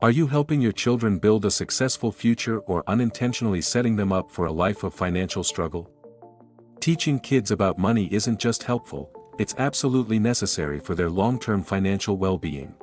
Are you helping your children build a successful future or unintentionally setting them up for a life of financial struggle? Teaching kids about money isn't just helpful, it's absolutely necessary for their long-term financial well-being.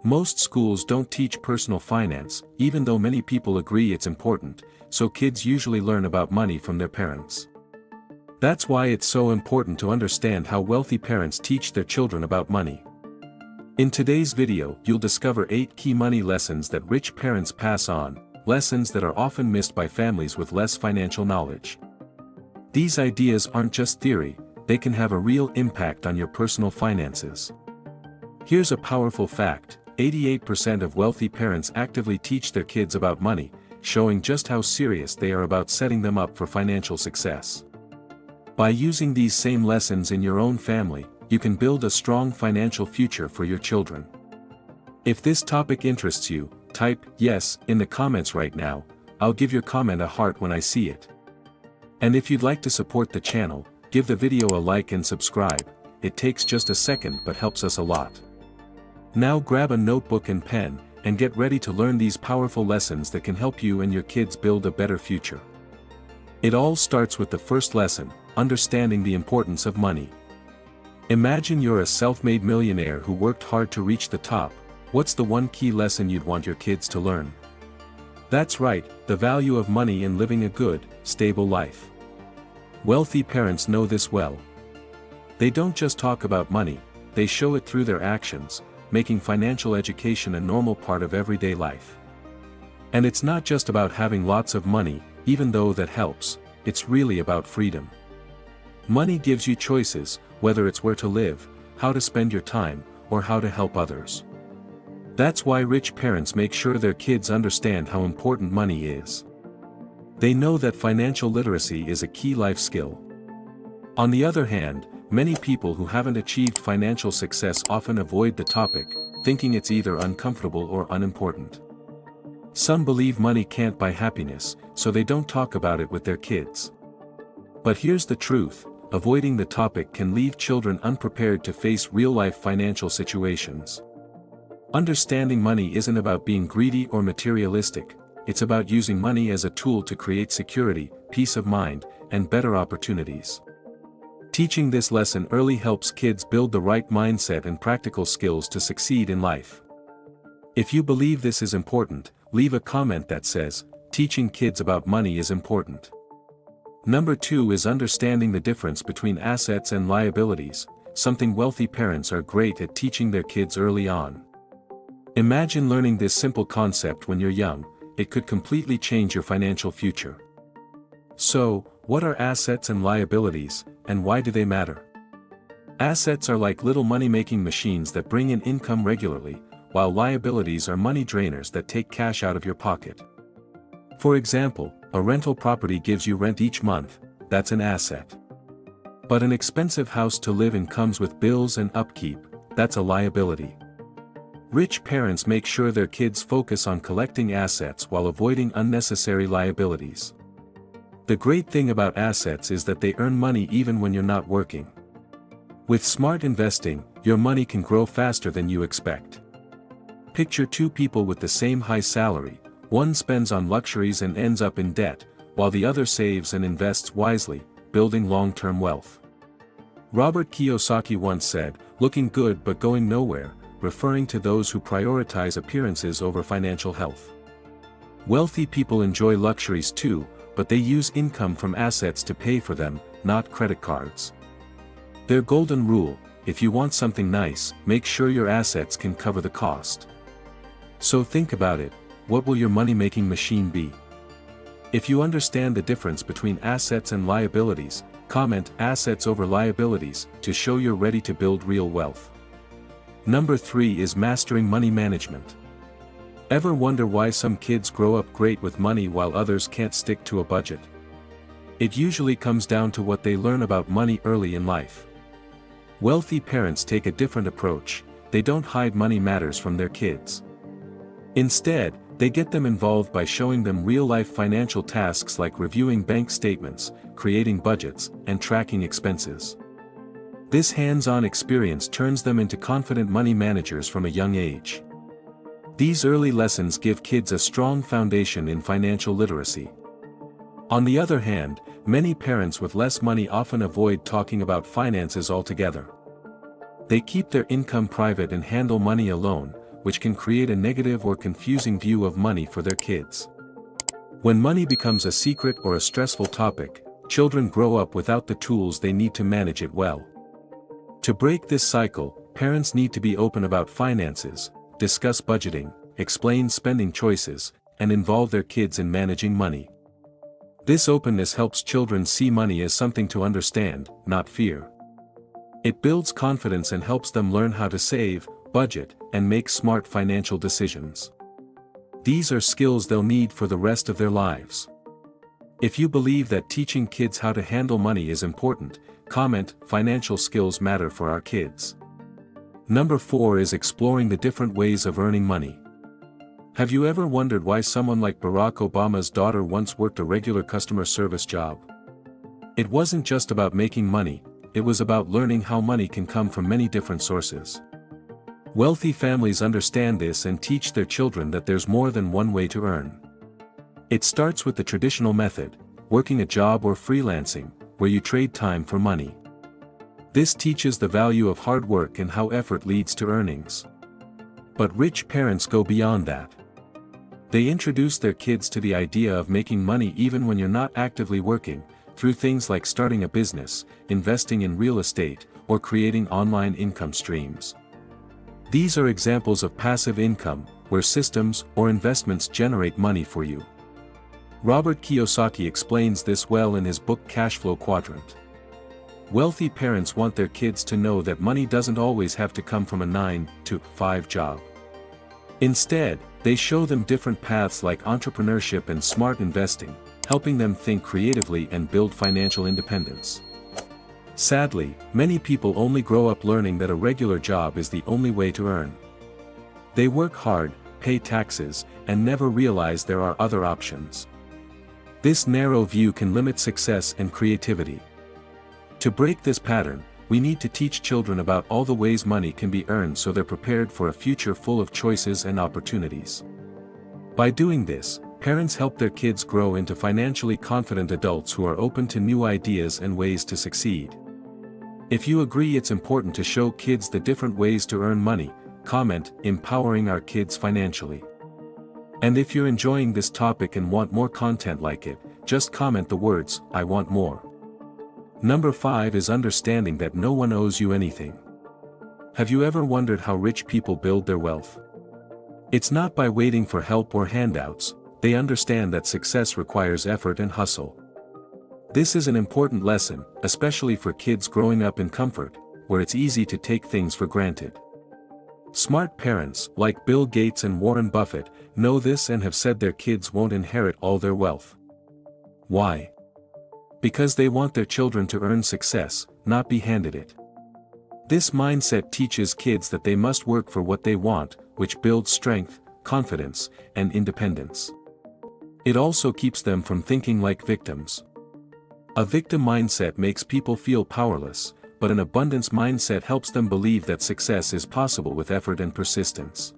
Most schools don't teach personal finance, even though many people agree it's important, so kids usually learn about money from their parents. That's why it's so important to understand how wealthy parents teach their children about money. In today's video, you'll discover 8 key money lessons that rich parents pass on, lessons that are often missed by families with less financial knowledge. These ideas aren't just theory, they can have a real impact on your personal finances. Here's a powerful fact: 88% of wealthy parents actively teach their kids about money, showing just how serious they are about setting them up for financial success. By using these same lessons in your own family, you can build a strong financial future for your children. If this topic interests you, type "yes" in the comments right now. I'll give your comment a heart when I see it. And if you'd like to support the channel, give the video a like and subscribe. It takes just a second but helps us a lot. Now grab a notebook and pen, and get ready to learn these powerful lessons that can help you and your kids build a better future. It all starts with the first lesson: understanding the importance of money. Imagine you're a self-made millionaire who worked hard to reach the top. What's the one key lesson you'd want your kids to learn? That's right, the value of money in living a good, stable life. Wealthy parents know this well. They don't just talk about money, they show it through their actions, making financial education a normal part of everyday life. And it's not just about having lots of money, even though that helps, it's really about freedom. Money gives you choices, whether it's where to live, how to spend your time, or how to help others. That's why rich parents make sure their kids understand how important money is. They know that financial literacy is a key life skill. On the other hand, many people who haven't achieved financial success often avoid the topic, thinking it's either uncomfortable or unimportant. Some believe money can't buy happiness, so they don't talk about it with their kids. But here's the truth: avoiding the topic can leave children unprepared to face real-life financial situations. Understanding money isn't about being greedy or materialistic, it's about using money as a tool to create security, peace of mind, and better opportunities. Teaching this lesson early helps kids build the right mindset and practical skills to succeed in life. If you believe this is important, leave a comment that says, "Teaching kids about money is important." Number 2 is understanding the difference between assets and liabilities, something wealthy parents are great at teaching their kids early on. Imagine learning this simple concept when you're young. It could completely change your financial future. So, what are assets and liabilities, and why do they matter? Assets are like little money-making machines that bring in income regularly, while liabilities are money drainers that take cash out of your pocket. For example, a rental property gives you rent each month, that's an asset. But an expensive house to live in comes with bills and upkeep, that's a liability. Rich parents make sure their kids focus on collecting assets while avoiding unnecessary liabilities. The great thing about assets is that they earn money even when you're not working. With smart investing, your money can grow faster than you expect. Picture 2 people with the same high salary. One spends on luxuries and ends up in debt, while the other saves and invests wisely, building long-term wealth. Robert Kiyosaki once said, "Looking good but going nowhere," referring to those who prioritize appearances over financial health. Wealthy people enjoy luxuries too, but they use income from assets to pay for them, not credit cards. Their golden rule: if you want something nice, make sure your assets can cover the cost. So think about it, what will your money-making machine be? If you understand the difference between assets and liabilities, comment "assets over liabilities" to show you're ready to build real wealth. Number 3 is mastering money management. Ever wonder why some kids grow up great with money while others can't stick to a budget? It usually comes down to what they learn about money early in life. Wealthy parents take a different approach. They don't hide money matters from their kids. Instead, they get them involved by showing them real-life financial tasks like reviewing bank statements, creating budgets, and tracking expenses. This hands-on experience turns them into confident money managers from a young age. These early lessons give kids a strong foundation in financial literacy. On the other hand, many parents with less money often avoid talking about finances altogether. They keep their income private and handle money alone, which can create a negative or confusing view of money for their kids. When money becomes a secret or a stressful topic, children grow up without the tools they need to manage it well. To break this cycle, parents need to be open about finances, discuss budgeting, explain spending choices, and involve their kids in managing money. This openness helps children see money as something to understand, not fear. It builds confidence and helps them learn how to save, budget, and make smart financial decisions. These are skills they'll need for the rest of their lives. If you believe that teaching kids how to handle money is important, comment, "Financial skills matter for our kids." Number 4 is exploring the different ways of earning money. Have you ever wondered why someone like Barack Obama's daughter once worked a regular customer service job? It wasn't just about making money, it was about learning how money can come from many different sources. Wealthy families understand this and teach their children that there's more than one way to earn. It starts with the traditional method, working a job or freelancing, where you trade time for money. This teaches the value of hard work and how effort leads to earnings. But rich parents go beyond that. They introduce their kids to the idea of making money even when you're not actively working, through things like starting a business, investing in real estate, or creating online income streams. These are examples of passive income, where systems or investments generate money for you. Robert Kiyosaki explains this well in his book Cash Flow Quadrant. Wealthy parents want their kids to know that money doesn't always have to come from a 9-to-5 job. Instead, they show them different paths like entrepreneurship and smart investing, helping them think creatively and build financial independence. Sadly, many people only grow up learning that a regular job is the only way to earn. They work hard, pay taxes, and never realize there are other options. This narrow view can limit success and creativity. To break this pattern, we need to teach children about all the ways money can be earned so they're prepared for a future full of choices and opportunities. By doing this, parents help their kids grow into financially confident adults who are open to new ideas and ways to succeed. If you agree it's important to show kids the different ways to earn money, comment, "Empowering our kids financially." And if you're enjoying this topic and want more content like it, just comment the words, "I want more." Number 5 is understanding that no one owes you anything. Have you ever wondered how rich people build their wealth? It's not by waiting for help or handouts. They understand that success requires effort and hustle. This is an important lesson, especially for kids growing up in comfort, where it's easy to take things for granted. Smart parents, like Bill Gates and Warren Buffett, know this and have said their kids won't inherit all their wealth. Why? Because they want their children to earn success, not be handed it. This mindset teaches kids that they must work for what they want, which builds strength, confidence, and independence. It also keeps them from thinking like victims. A victim mindset makes people feel powerless, but an abundance mindset helps them believe that success is possible with effort and persistence.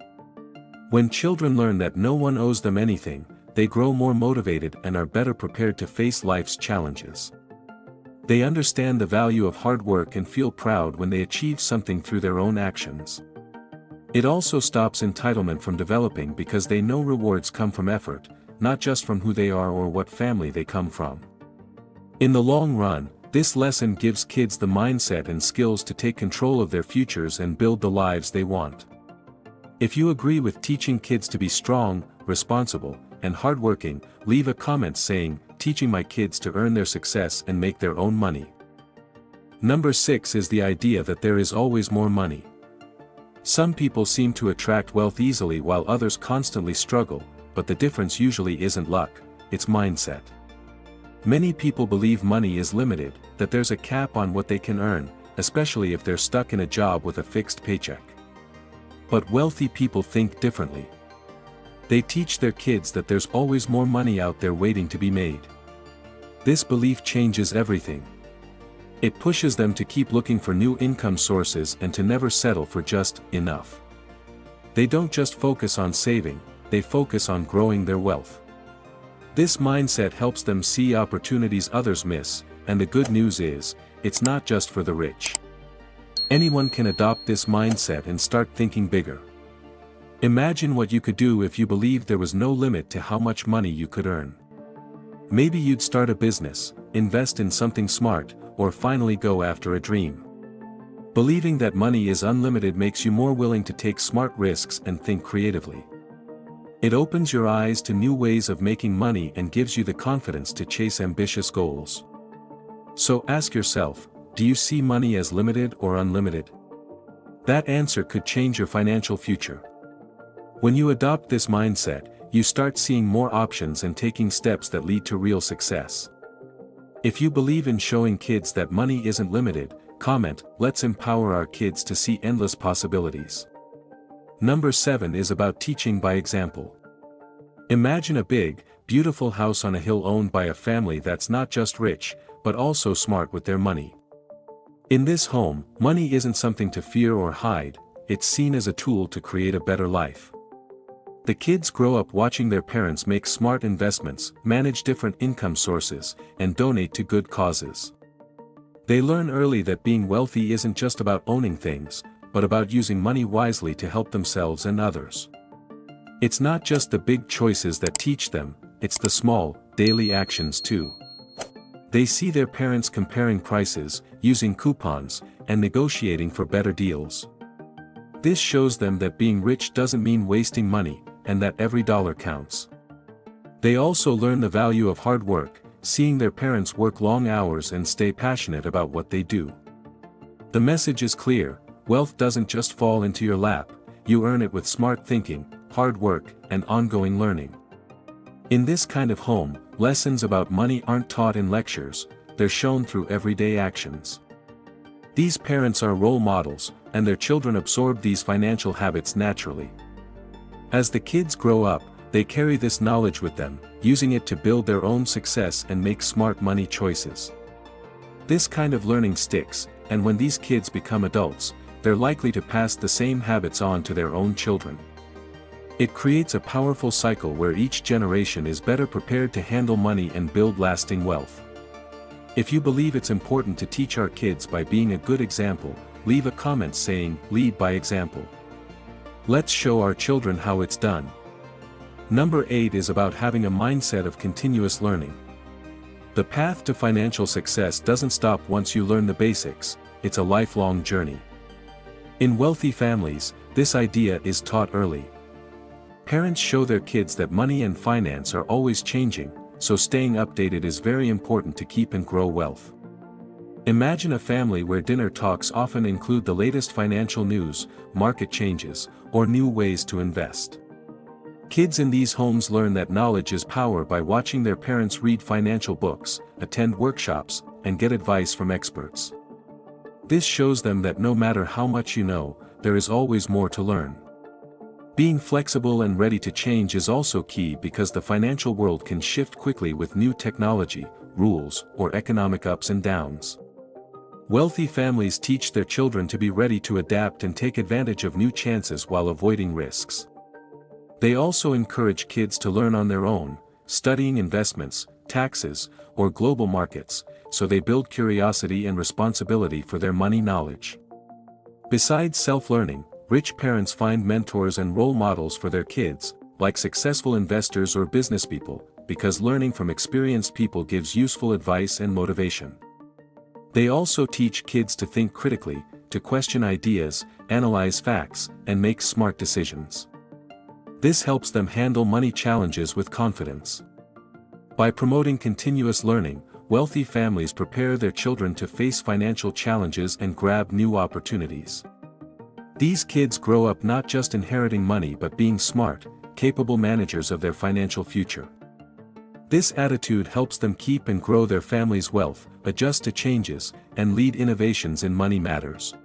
When children learn that no one owes them anything, they grow more motivated and are better prepared to face life's challenges. They understand the value of hard work and feel proud when they achieve something through their own actions. It also stops entitlement from developing because they know rewards come from effort, not just from who they are or what family they come from. In the long run, this lesson gives kids the mindset and skills to take control of their futures and build the lives they want. If you agree with teaching kids to be strong, responsible, and hardworking, leave a comment saying, "Teaching my kids to earn their success and make their own money." Number 6 is the idea that there is always more money. Some people seem to attract wealth easily while others constantly struggle, but the difference usually isn't luck, it's mindset. Many people believe money is limited, that there's a cap on what they can earn, especially if they're stuck in a job with a fixed paycheck. But wealthy people think differently. They teach their kids that there's always more money out there waiting to be made. This belief changes everything. It pushes them to keep looking for new income sources and to never settle for just enough. They don't just focus on saving, they focus on growing their wealth. This mindset helps them see opportunities others miss, and the good news is, it's not just for the rich. Anyone can adopt this mindset and start thinking bigger. Imagine what you could do if you believed there was no limit to how much money you could earn. Maybe you'd start a business, invest in something smart, or finally go after a dream. Believing that money is unlimited makes you more willing to take smart risks and think creatively. It opens your eyes to new ways of making money and gives you the confidence to chase ambitious goals. So ask yourself, do you see money as limited or unlimited? That answer could change your financial future. When you adopt this mindset, you start seeing more options and taking steps that lead to real success. If you believe in showing kids that money isn't limited, comment, let's empower our kids to see endless possibilities. Number 7 is about teaching by example. Imagine a big, beautiful house on a hill owned by a family that's not just rich, but also smart with their money. In this home, money isn't something to fear or hide, it's seen as a tool to create a better life. The kids grow up watching their parents make smart investments, manage different income sources, and donate to good causes. They learn early that being wealthy isn't just about owning things, but about using money wisely to help themselves and others. It's not just the big choices that teach them, it's the small, daily actions too. They see their parents comparing prices, using coupons, and negotiating for better deals. This shows them that being rich doesn't mean wasting money, and that every dollar counts. They also learn the value of hard work, seeing their parents work long hours and stay passionate about what they do. The message is clear, wealth doesn't just fall into your lap, you earn it with smart thinking, hard work, and ongoing learning. In this kind of home, lessons about money aren't taught in lectures, they're shown through everyday actions. These parents are role models, and their children absorb these financial habits naturally. As the kids grow up, they carry this knowledge with them, using it to build their own success and make smart money choices. This kind of learning sticks, and when these kids become adults, they're likely to pass the same habits on to their own children. It creates a powerful cycle where each generation is better prepared to handle money and build lasting wealth. If you believe it's important to teach our kids by being a good example, leave a comment saying, "Lead by example." Let's show our children how it's done. Number 8 is about having a mindset of continuous learning. The path to financial success doesn't stop once you learn the basics, it's a lifelong journey. In wealthy families, this idea is taught early. Parents show their kids that money and finance are always changing, so staying updated is very important to keep and grow wealth. Imagine a family where dinner talks often include the latest financial news, market changes, or new ways to invest. Kids in these homes learn that knowledge is power by watching their parents read financial books, attend workshops, and get advice from experts. This shows them that no matter how much you know, there is always more to learn. Being flexible and ready to change is also key because the financial world can shift quickly with new technology, rules, or economic ups and downs. Wealthy families teach their children to be ready to adapt and take advantage of new chances while avoiding risks. They also encourage kids to learn on their own, studying investments, taxes, or global markets, so they build curiosity and responsibility for their money knowledge. Besides self-learning, rich parents find mentors and role models for their kids, like successful investors or businesspeople, because learning from experienced people gives useful advice and motivation. They also teach kids to think critically, to question ideas, analyze facts, and make smart decisions. This helps them handle money challenges with confidence. By promoting continuous learning, wealthy families prepare their children to face financial challenges and grab new opportunities. These kids grow up not just inheriting money but being smart, capable managers of their financial future. This attitude helps them keep and grow their family's wealth, adjust to changes, and lead innovations in money matters.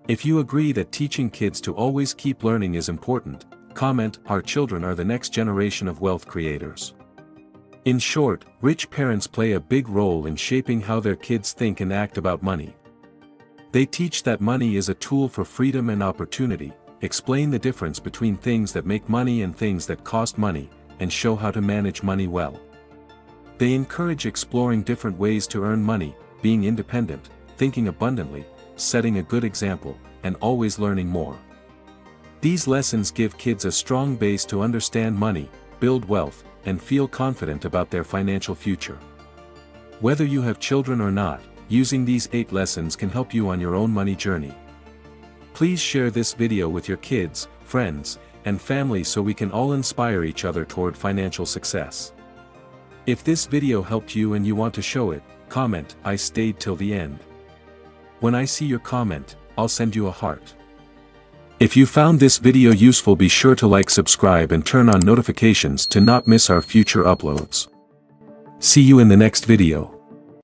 If you agree that teaching kids to always keep learning is important, comment, "Our children are the next generation of wealth creators." In short, rich parents play a big role in shaping how their kids think and act about money. They teach that money is a tool for freedom and opportunity, explain the difference between things that make money and things that cost money, and show how to manage money well. They encourage exploring different ways to earn money, being independent, thinking abundantly, setting a good example, and always learning more. These lessons give kids a strong base to understand money, build wealth, and feel confident about their financial future. Whether you have children or not, using these 8 lessons can help you on your own money journey. Please share this video with your kids, friends, and family so we can all inspire each other toward financial success. If this video helped you and you want to show it, comment, "I stayed till the end." When I see your comment, I'll send you a heart. If you found this video useful, be sure to like, subscribe, and turn on notifications to not miss our future uploads. See you in the next video.